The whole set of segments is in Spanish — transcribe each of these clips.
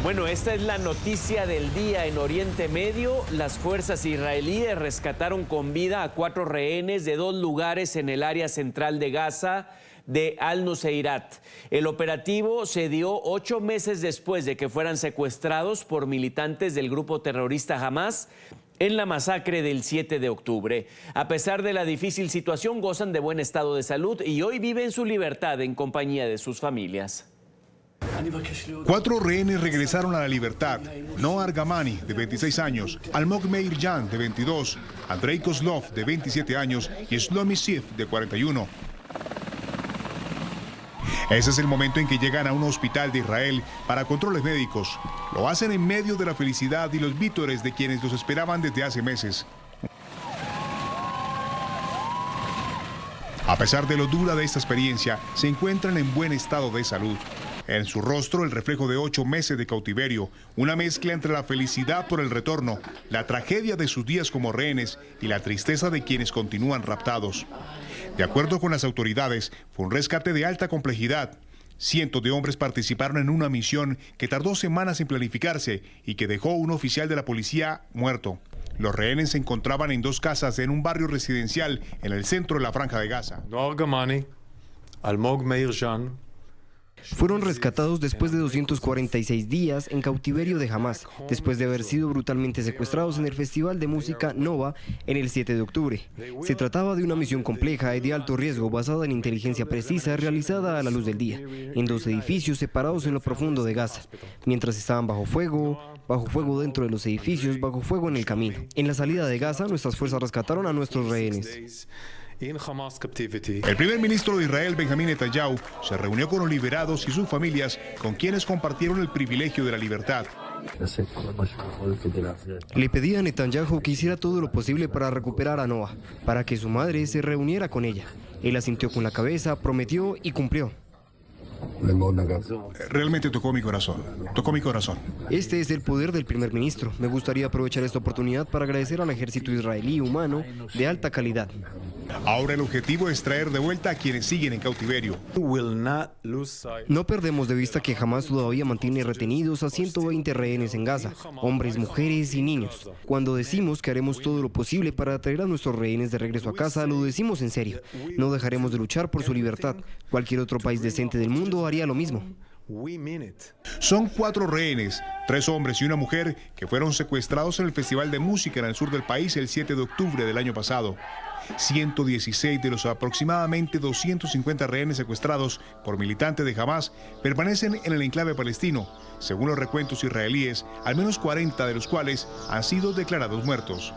Bueno, esta es la noticia del día en Oriente Medio. Las fuerzas israelíes rescataron con vida a 4 rehenes de 2 lugares en el área central de Gaza de Al-Nuseirat. El operativo se dio 8 meses después de que fueran secuestrados por militantes del grupo terrorista Hamas en la masacre del 7 de octubre. A pesar de la difícil situación, gozan de buen estado de salud y hoy viven su libertad en compañía de sus familias. 4 rehenes regresaron a la libertad. Noah Argamani, de 26 años, Almog Meir Jan, de 22, Andrei Kozlov, de 27 años, y Shlomi Sif, de 41. Ese es el momento en que llegan a un hospital de Israel para controles médicos. Lo hacen en medio de la felicidad y los vítores de quienes los esperaban desde hace meses. A pesar de lo dura de esta experiencia, se encuentran en buen estado de salud. En su rostro, el reflejo de 8 meses de cautiverio, una mezcla entre la felicidad por el retorno, la tragedia de sus días como rehenes y la tristeza de quienes continúan raptados. De acuerdo con las autoridades, fue un rescate de alta complejidad. Cientos de hombres participaron en una misión que tardó semanas en planificarse y que dejó un oficial de la policía muerto. Los rehenes se encontraban en 2 casas en un barrio residencial en el centro de la Franja de Gaza. Noah Argamani, Almog Meir Jan. Fueron rescatados después de 246 días en cautiverio de Hamas, después de haber sido brutalmente secuestrados en el Festival de Música Nova en el 7 de octubre. Se trataba de una misión compleja y de alto riesgo basada en inteligencia precisa realizada a la luz del día, en 2 edificios separados en lo profundo de Gaza, mientras estaban bajo fuego dentro de los edificios, bajo fuego en el camino. En la salida de Gaza, nuestras fuerzas rescataron a nuestros rehenes. El primer ministro de Israel, Benjamín Netanyahu, se reunió con los liberados y sus familias, con quienes compartieron el privilegio de la libertad. Le pedí a Netanyahu que hiciera todo lo posible para recuperar a Noah, para que su madre se reuniera con ella. Él asintió con la cabeza, prometió y cumplió. Realmente tocó mi corazón. Este es el poder del primer ministro. Me gustaría aprovechar esta oportunidad para agradecer al ejército israelí humano de alta calidad. Ahora el objetivo es traer de vuelta a quienes siguen en cautiverio. No perdemos de vista que Hamas todavía mantiene retenidos a 120 rehenes en Gaza, hombres, mujeres y niños. Cuando decimos que haremos todo lo posible para traer a nuestros rehenes de regreso a casa, lo decimos en serio. No dejaremos de luchar por su libertad. Cualquier otro país decente del mundo haría lo mismo. Son 4 rehenes, 3 hombres y una mujer, que fueron secuestrados en el Festival de Música en el sur del país el 7 de octubre del año pasado. 116 de los aproximadamente 250 rehenes secuestrados por militantes de Hamas permanecen en el enclave palestino. Según los recuentos israelíes, al menos 40 de los cuales han sido declarados muertos.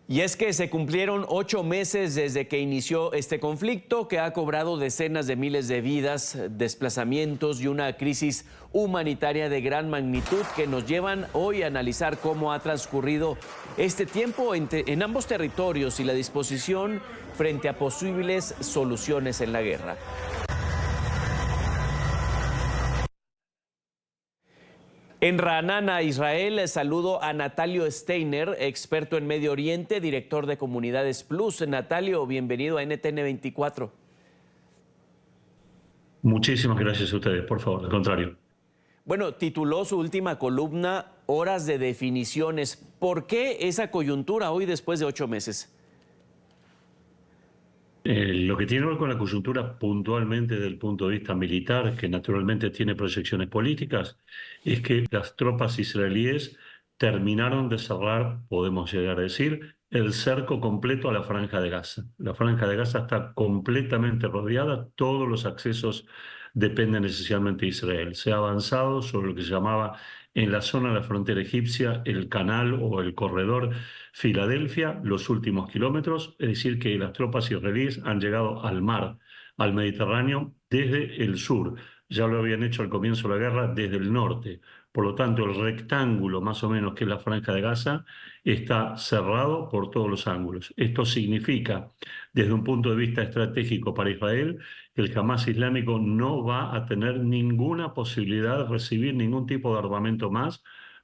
Y es que se cumplieron 8 meses desde que inició este conflicto, que ha cobrado decenas de miles de vidas, desplazamientos y una crisis humanitaria de gran magnitud que nos llevan hoy a analizar cómo ha transcurrido este tiempo en ambos territorios y la disposición frente a posibles soluciones en la guerra. En Ra'anana, Israel, saludo a Natalio Steiner, experto en Medio Oriente, director de Comunidades Plus. Natalio, bienvenido a NTN 24. Muchísimas gracias a ustedes, por favor, al contrario. Bueno, tituló su última columna Horas de definiciones. ¿Por qué esa coyuntura hoy después de 8 meses? Lo que tiene que ver con la coyuntura puntualmente desde el punto de vista militar, que naturalmente tiene proyecciones políticas, es que las tropas israelíes terminaron de cerrar, podemos llegar a decir, el cerco completo a la Franja de Gaza. La Franja de Gaza está completamente rodeada, todos los accesos dependen esencialmente de Israel. Se ha avanzado sobre lo que se llamaba en la zona de la frontera egipcia el canal o el corredor Filadelfia, los últimos kilómetros, es decir, que las tropas israelíes han llegado al mar, al Mediterráneo, desde el sur. Ya lo habían hecho al comienzo de la guerra desde el norte. Por lo tanto, el rectángulo más o menos que es la Franja de Gaza está cerrado por todos los ángulos. Esto significa, desde un punto de vista estratégico para Israel, que el Hamas islámico no va a tener ninguna posibilidad de recibir ningún tipo de armamento más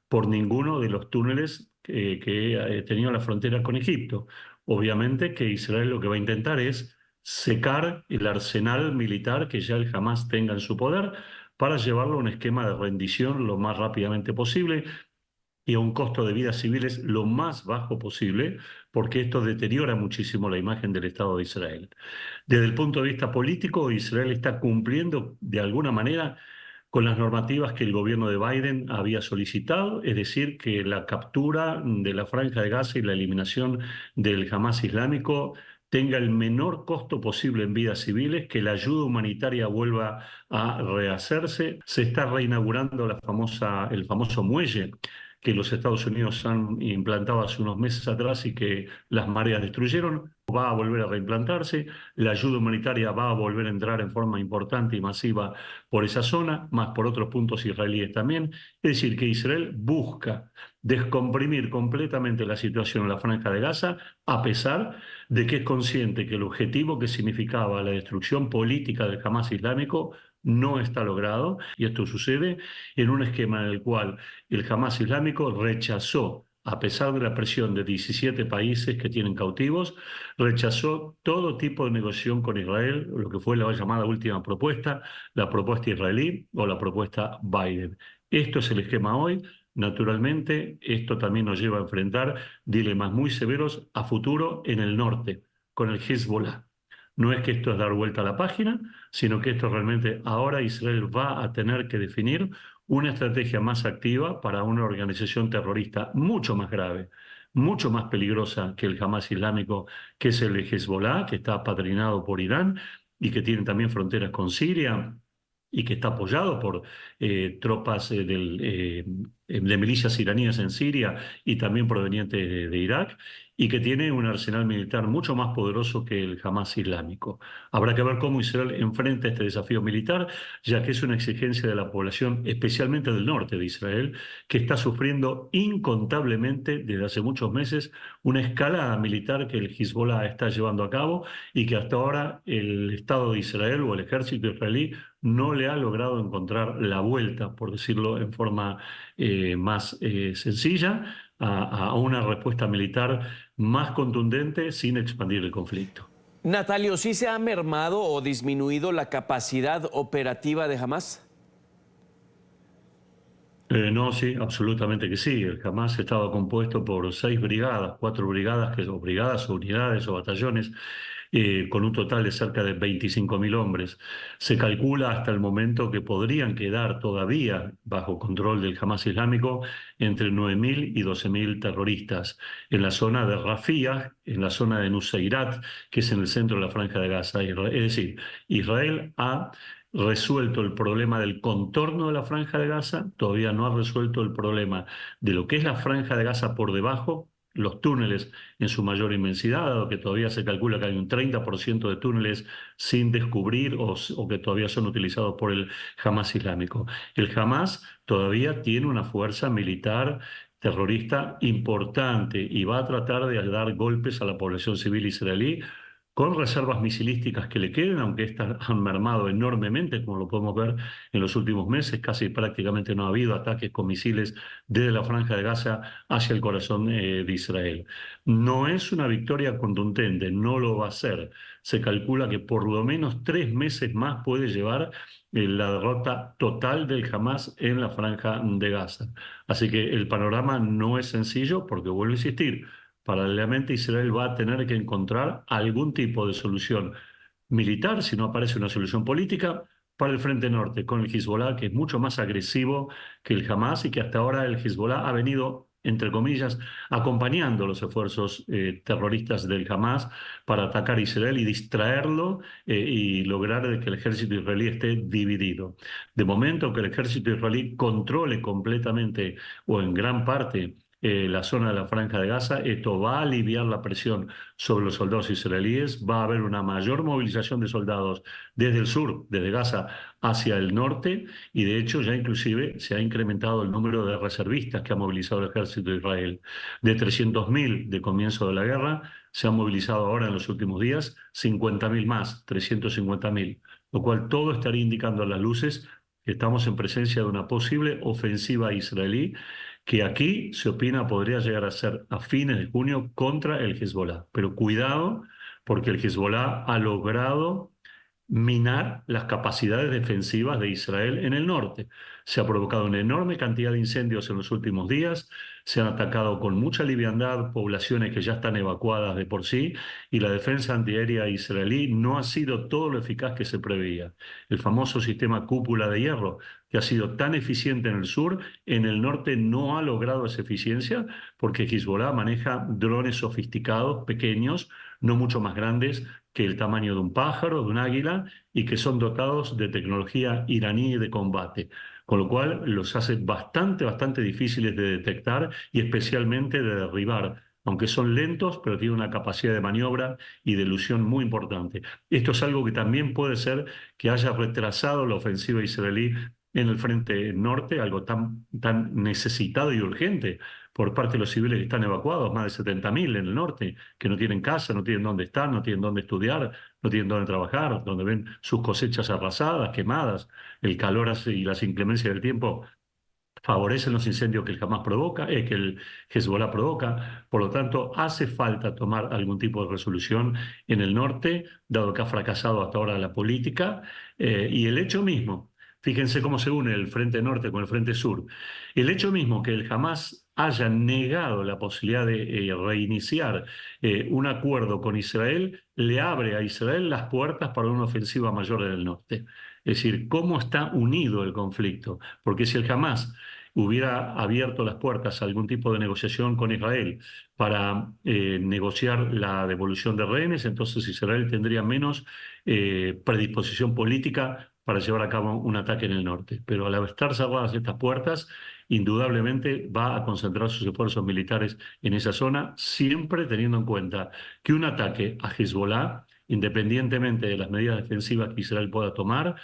por ninguno de los túneles que tenía la frontera con Egipto. Obviamente que Israel lo que va a intentar es secar el arsenal militar que ya el Hamas tenga en su poder para llevarlo a un esquema de rendición lo más rápidamente posible y a un costo de vidas civiles lo más bajo posible, porque esto deteriora muchísimo la imagen del Estado de Israel. Desde el punto de vista político, Israel está cumpliendo de alguna manera con las normativas que el gobierno de Biden había solicitado, es decir, que la captura de la Franja de Gaza y la eliminación del Hamas islámico tenga el menor costo posible en vidas civiles, que la ayuda humanitaria vuelva a rehacerse. Se está reinaugurando el famoso muelle que los Estados Unidos han implantado hace unos meses atrás y que las mareas destruyeron. Va a volver a reimplantarse, la ayuda humanitaria va a volver a entrar en forma importante y masiva por esa zona, más por otros puntos israelíes también. Es decir, que Israel busca descomprimir completamente la situación en la Franja de Gaza, a pesar de que es consciente que el objetivo que significaba la destrucción política del Hamas islámico no está logrado, y esto sucede en un esquema en el cual el Hamas islámico rechazó, a pesar de la presión de 17 países que tienen cautivos, rechazó todo tipo de negociación con Israel, lo que fue la llamada última propuesta, la propuesta israelí o la propuesta Biden. Esto es el esquema hoy. Naturalmente, esto también nos lleva a enfrentar dilemas muy severos a futuro en el norte, con el Hezbollah. No es que esto es dar vuelta a la página, sino que esto realmente ahora Israel va a tener que definir una estrategia más activa para una organización terrorista mucho más grave, mucho más peligrosa que el Hamas islámico, que es el Hezbollah, que está apadrinado por Irán y que tiene también fronteras con Siria y que está apoyado por tropas de milicias iraníes en Siria y también provenientes de Irak, y que tiene un arsenal militar mucho más poderoso que el Hamas islámico. Habrá que ver cómo Israel enfrenta este desafío militar, ya que es una exigencia de la población, especialmente del norte de Israel, que está sufriendo incontablemente desde hace muchos meses una escalada militar que el Hezbollah está llevando a cabo y que hasta ahora el Estado de Israel o el ejército israelí no le ha logrado encontrar la vuelta, por decirlo en forma más sencilla, a una respuesta militar más contundente sin expandir el conflicto. Natalio, ¿sí se ha mermado o disminuido la capacidad operativa de Hamas? No, sí, absolutamente que sí. El Hamas estaba compuesto por 6 brigadas, 4 brigadas, o brigadas o unidades o batallones, con un total de cerca de 25.000 hombres. Se calcula hasta el momento que podrían quedar todavía bajo control del Hamas islámico entre 9.000 y 12.000 terroristas en la zona de Rafah, en la zona de Nuseirat, que es en el centro de la Franja de Gaza. Es decir, Israel ha resuelto el problema del contorno de la Franja de Gaza, todavía no ha resuelto el problema de lo que es la Franja de Gaza por debajo, los túneles en su mayor inmensidad, dado que todavía se calcula que hay un 30% de túneles sin descubrir o que todavía son utilizados por el Hamas islámico. El Hamas todavía tiene una fuerza militar terrorista importante y va a tratar de dar golpes a la población civil israelí con reservas misilísticas que le queden, aunque estas han mermado enormemente, como lo podemos ver en los últimos meses. Casi prácticamente no ha habido ataques con misiles desde la Franja de Gaza hacia el corazón de Israel. No es una victoria contundente, no lo va a ser. Se calcula que por lo menos 3 meses más puede llevar la derrota total del Hamas en la Franja de Gaza. Así que el panorama no es sencillo, porque vuelvo a insistir, paralelamente, Israel va a tener que encontrar algún tipo de solución militar, si no aparece una solución política, para el Frente Norte, con el Hezbollah, que es mucho más agresivo que el Hamas y que hasta ahora el Hezbollah ha venido, entre comillas, acompañando los esfuerzos terroristas del Hamas para atacar a Israel y distraerlo y lograr que el ejército israelí esté dividido. De momento, que el ejército israelí controle completamente o en gran parte la zona de la Franja de Gaza, esto va a aliviar la presión sobre los soldados israelíes, va a haber una mayor movilización de soldados desde el sur, desde Gaza, hacia el norte, y de hecho ya inclusive se ha incrementado el número de reservistas que ha movilizado el ejército de Israel. De 300.000 de comienzo de la guerra, se han movilizado ahora en los últimos días 50.000 más, 350.000, lo cual todo estaría indicando a las luces que estamos en presencia de una posible ofensiva israelí, que aquí se opina podría llegar a ser a fines de junio contra el Hezbollah. Pero cuidado, porque el Hezbollah ha logrado minar las capacidades defensivas de Israel en el norte. Se ha provocado una enorme cantidad de incendios en los últimos días, se han atacado con mucha liviandad poblaciones que ya están evacuadas de por sí, y la defensa antiaérea israelí no ha sido todo lo eficaz que se preveía. El famoso sistema cúpula de hierro, que ha sido tan eficiente en el sur, en el norte no ha logrado esa eficiencia porque Hezbollah maneja drones sofisticados, pequeños, no mucho más grandes que el tamaño de un pájaro, de un águila, y que son dotados de tecnología iraní de combate, con lo cual los hace bastante difíciles de detectar y especialmente de derribar, aunque son lentos, pero tienen una capacidad de maniobra y de elusión muy importante. Esto es algo que también puede ser que haya retrasado la ofensiva israelí en el frente norte, algo tan necesitado y urgente por parte de los civiles que están evacuados, más de 70.000 en el norte, que no tienen casa, no tienen dónde estar, no tienen dónde estudiar, no tienen dónde trabajar, donde ven sus cosechas arrasadas, quemadas, el calor y las inclemencias del tiempo favorecen los incendios que el Hamas provoca, que el Hezbollah provoca. Por lo tanto, hace falta tomar algún tipo de resolución en el norte, dado que ha fracasado hasta ahora la política, y el hecho mismo, fíjense cómo se une el frente norte con el frente sur, el hecho mismo que el Hamas haya negado la posibilidad de reiniciar un acuerdo con Israel, le abre a Israel las puertas para una ofensiva mayor en el norte. Es decir, cómo está unido el conflicto, porque si el Hamas hubiera abierto las puertas a algún tipo de negociación con Israel para negociar la devolución de rehenes, entonces Israel tendría menos predisposición política para llevar a cabo un ataque en el norte. Pero al estar cerradas estas puertas, indudablemente va a concentrar sus esfuerzos militares en esa zona, siempre teniendo en cuenta que un ataque a Hezbollah, independientemente de las medidas defensivas que Israel pueda tomar,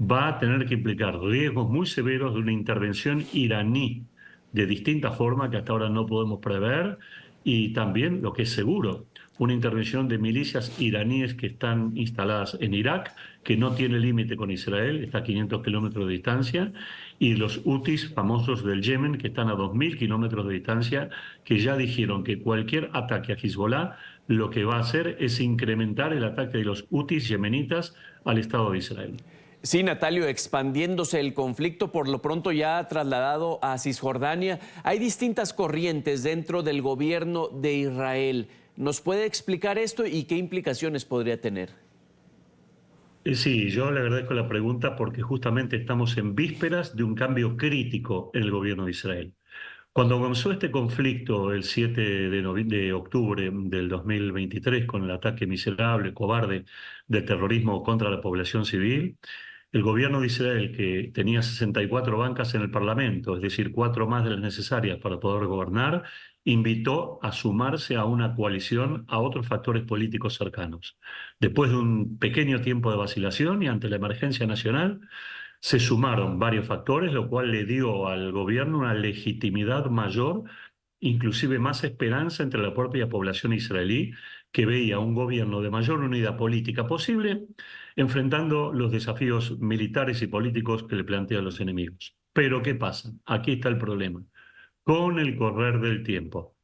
va a tener que implicar riesgos muy severos de una intervención iraní de distinta forma que hasta ahora no podemos prever, y también, lo que es seguro, una intervención de milicias iraníes que están instaladas en Irak, que no tiene límite con Israel, está a 500 kilómetros de distancia, y los hutis famosos del Yemen, que están a 2.000 kilómetros de distancia, que ya dijeron que cualquier ataque a Hezbollah lo que va a hacer es incrementar el ataque de los hutis yemenitas al Estado de Israel. Sí, Natalio, expandiéndose el conflicto, por lo pronto ya trasladado a Cisjordania, hay distintas corrientes dentro del gobierno de Israel. ¿Nos puede explicar esto y qué implicaciones podría tener? Sí, yo le agradezco la pregunta porque justamente estamos en vísperas de un cambio crítico en el gobierno de Israel. Cuando comenzó este conflicto el 7 de octubre del 2023 con el ataque miserable, cobarde del terrorismo contra la población civil, el gobierno de Israel, que tenía 64 bancas en el Parlamento, es decir, 4 más de las necesarias para poder gobernar, invitó a sumarse a una coalición a otros factores políticos cercanos. Después de un pequeño tiempo de vacilación y ante la emergencia nacional, se sumaron varios factores, lo cual le dio al gobierno una legitimidad mayor, inclusive más esperanza entre la propia población israelí, que veía un gobierno de mayor unidad política posible, enfrentando los desafíos militares y políticos que le plantean los enemigos. Pero ¿qué pasa? Aquí está el problema. Con el correr del tiempo,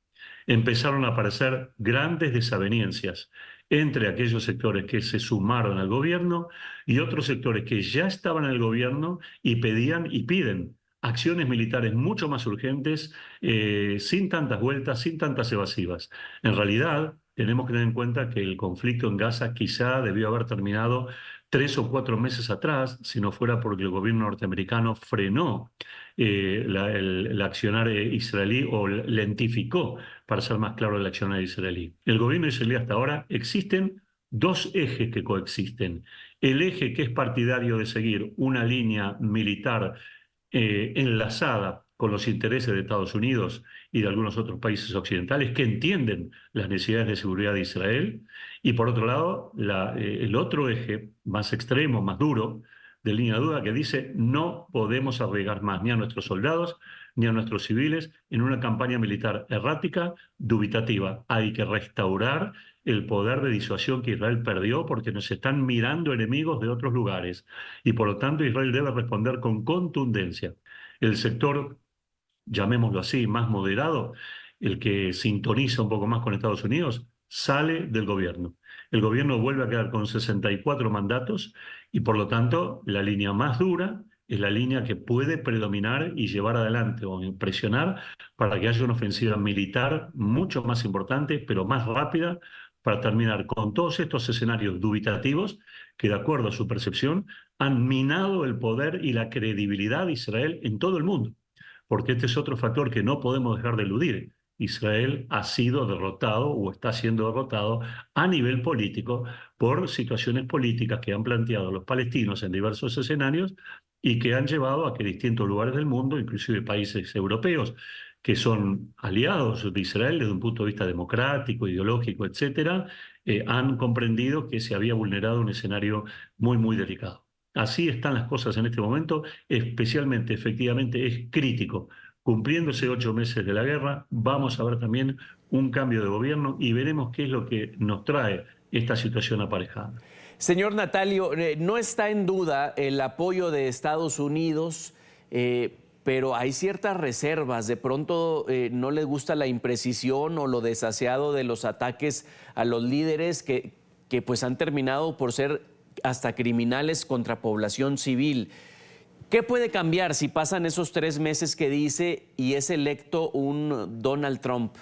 empezaron a aparecer grandes desavenencias entre aquellos sectores que se sumaron al gobierno y otros sectores que ya estaban en el gobierno y pedían y piden acciones militares mucho más urgentes, sin tantas vueltas, sin tantas evasivas. En realidad, tenemos que tener en cuenta que el conflicto en Gaza quizá debió haber terminado 3 o 4 meses atrás, si no fuera porque el gobierno norteamericano frenó el accionar israelí, o lentificó, para ser más claro, el accionar israelí. El gobierno israelí hasta ahora existen 2 ejes que coexisten. El eje que es partidario de seguir una línea militar enlazada con los intereses de Estados Unidos y de algunos otros países occidentales que entienden las necesidades de seguridad de Israel, y por otro lado el otro eje más extremo, más duro, de línea dura, que dice no podemos arriesgar más ni a nuestros soldados ni a nuestros civiles en una campaña militar errática, dubitativa. Hay que restaurar el poder de disuasión que Israel perdió porque nos están mirando enemigos de otros lugares, y por lo tanto Israel debe responder con contundencia. El sector, llamémoslo así, más moderado, el que sintoniza un poco más con Estados Unidos, sale del gobierno. el gobierno vuelve a quedar con 64 mandatos y por lo tanto la línea más dura es la línea que puede predominar y llevar adelante o presionar para que haya una ofensiva militar mucho más importante, pero más rápida, para terminar con todos estos escenarios dubitativos que, de acuerdo a su percepción, han minado el poder y la credibilidad de Israel en todo el mundo. Porque este es otro factor que no podemos dejar de eludir. Israel ha sido derrotado o está siendo derrotado a nivel político por situaciones políticas que han planteado los palestinos en diversos escenarios y que han llevado a que distintos lugares del mundo, inclusive países europeos, que son aliados de Israel desde un punto de vista democrático, ideológico, etcétera, han comprendido que se había vulnerado un escenario muy, muy delicado. Así están las cosas en este momento, especialmente, efectivamente, es crítico. Cumpliéndose 8 meses de la guerra, vamos a ver también un cambio de gobierno y veremos qué es lo que nos trae esta situación aparejada. Señor Natalio, no está en duda el apoyo de Estados Unidos, pero hay ciertas reservas. De pronto no les gusta la imprecisión o lo desaseado de los ataques a los líderes que pues han terminado por ser hasta criminales contra población civil. ¿Qué puede cambiar si pasan esos 3 meses que dice y es electo un Donald Trump?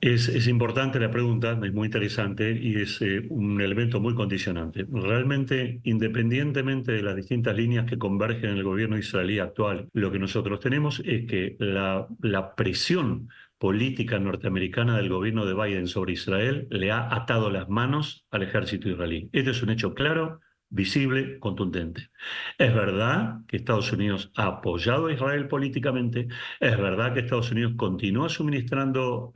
Es importante la pregunta, es muy interesante y es un elemento muy condicionante. Realmente, independientemente de las distintas líneas que convergen en el gobierno israelí actual, lo que nosotros tenemos es que la presión política norteamericana del gobierno de Biden sobre Israel le ha atado las manos al ejército israelí. Este es un hecho claro, visible, contundente. Es verdad que Estados Unidos ha apoyado a Israel políticamente, es verdad que Estados Unidos continúa suministrando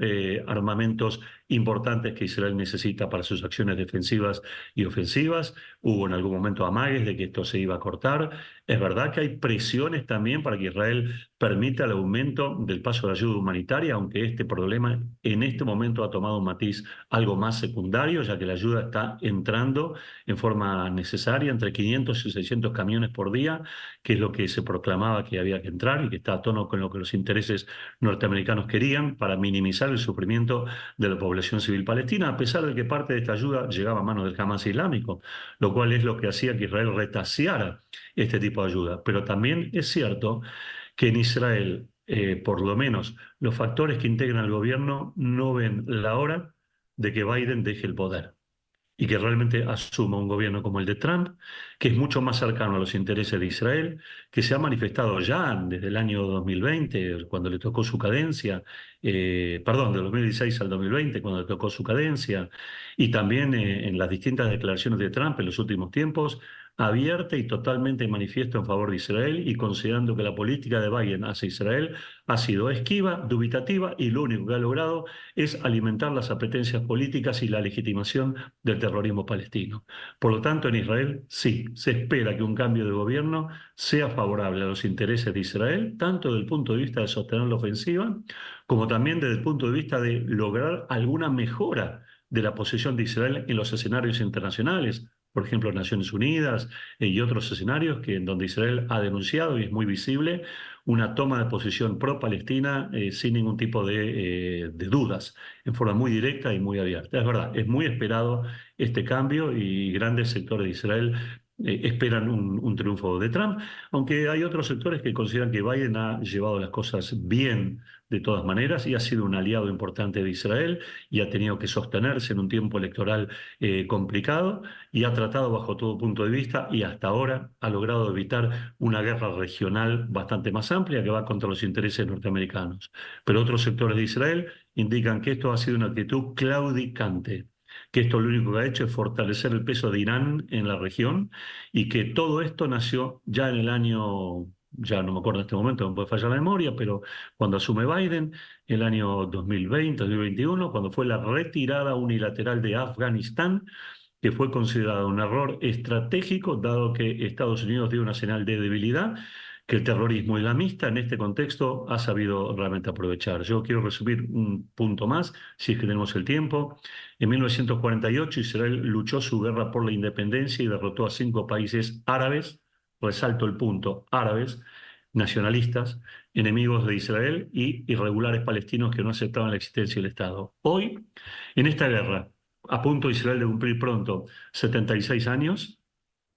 armamentos importantes que Israel necesita para sus acciones defensivas y ofensivas. Hubo en algún momento amagues de que esto se iba a cortar. Es verdad que hay presiones también para que Israel permita el aumento del paso de ayuda humanitaria, aunque este problema en este momento ha tomado un matiz algo más secundario, ya que la ayuda está entrando en forma necesaria, entre 500 y 600 camiones por día, que es lo que se proclamaba que había que entrar y que está a tono con lo que los intereses norteamericanos querían para minimizar el sufrimiento de la población civil palestina, a pesar de que parte de esta ayuda llegaba a manos del Hamas islámico, lo cual es lo que hacía que Israel retaseara este tipo de ayuda. Pero también es cierto que en Israel, por lo menos los factores que integran el gobierno no ven la hora de que Biden deje el poder y que realmente asuma un gobierno como el de Trump, que es mucho más cercano a los intereses de Israel, que se ha manifestado ya desde el año 2020, cuando le tocó su cadencia, perdón, de 2016 al 2020, cuando le tocó su cadencia, y también en las distintas declaraciones de Trump en los últimos tiempos, abierta y totalmente manifiesto en favor de Israel y considerando que la política de Biden hacia Israel ha sido esquiva, dubitativa y lo único que ha logrado es alimentar las apetencias políticas y la legitimación del terrorismo palestino. Por lo tanto, en Israel sí, se espera que un cambio de gobierno sea favorable a los intereses de Israel, tanto desde el punto de vista de sostener la ofensiva, como también desde el punto de vista de lograr alguna mejora de la posición de Israel en los escenarios internacionales, por ejemplo, Naciones Unidas y otros escenarios en donde Israel ha denunciado, y es muy visible, una toma de posición pro-palestina sin ningún tipo de dudas, en forma muy directa y muy abierta. Es verdad, es muy esperado este cambio y grandes sectores de Israel esperan un triunfo de Trump, aunque hay otros sectores que consideran que Biden ha llevado las cosas bien de todas maneras y ha sido un aliado importante de Israel y ha tenido que sostenerse en un tiempo electoral complicado y ha tratado bajo todo punto de vista y hasta ahora ha logrado evitar una guerra regional bastante más amplia que va contra los intereses norteamericanos. Pero otros sectores de Israel indican que esto ha sido una actitud claudicante, que esto lo único que ha hecho es fortalecer el peso de Irán en la región y que todo esto nació ya en el año, ya no me acuerdo en este momento, me puede fallar la memoria, pero cuando asume Biden, el año 2020, 2021, cuando fue la retirada unilateral de Afganistán, que fue considerado un error estratégico, dado que Estados Unidos dio una señal de debilidad que el terrorismo islamista en este contexto ha sabido realmente aprovechar. Yo quiero resumir un punto más, si es que tenemos el tiempo. En 1948 Israel luchó su guerra por la independencia y derrotó a 5 países árabes, resalto el punto, árabes, nacionalistas, enemigos de Israel y irregulares palestinos que no aceptaban la existencia del Estado. Hoy, en esta guerra, a punto Israel de cumplir pronto 76 años,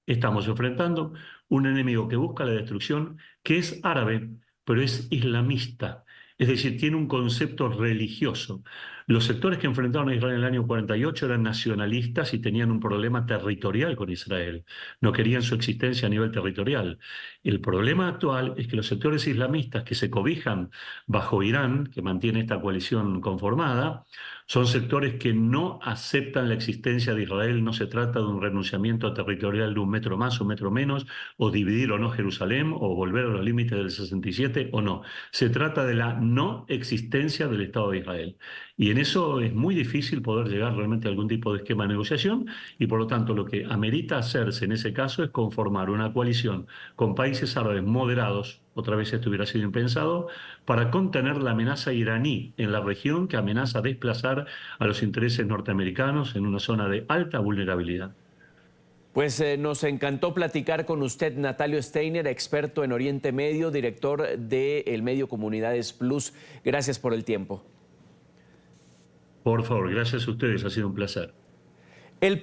estamos enfrentando un enemigo que busca la destrucción, que es árabe, pero es islamista. Es decir, tiene un concepto religioso. Los sectores que enfrentaron a Israel en el año 48 eran nacionalistas y tenían un problema territorial con Israel. No querían su existencia a nivel territorial. El problema actual es que los sectores islamistas que se cobijan bajo Irán, que mantiene esta coalición conformada, son sectores que no aceptan la existencia de Israel. No se trata de un renunciamiento territorial de un metro más, un metro menos, o dividir o no Jerusalén, o volver a los límites del 67 o no. Se trata de la no existencia del Estado de Israel. Y en eso es muy difícil poder llegar realmente a algún tipo de esquema de negociación, y por lo tanto lo que amerita hacerse en ese caso es conformar una coalición con países árabes moderados, otra vez esto hubiera sido impensado, para contener la amenaza iraní en la región, que amenaza desplazar a los intereses norteamericanos en una zona de alta vulnerabilidad. Pues nos encantó platicar con usted, Natalio Steiner, experto en Oriente Medio, director del medio Comunidades Plus. Gracias por el tiempo. Por favor, gracias a ustedes, ha sido un placer. El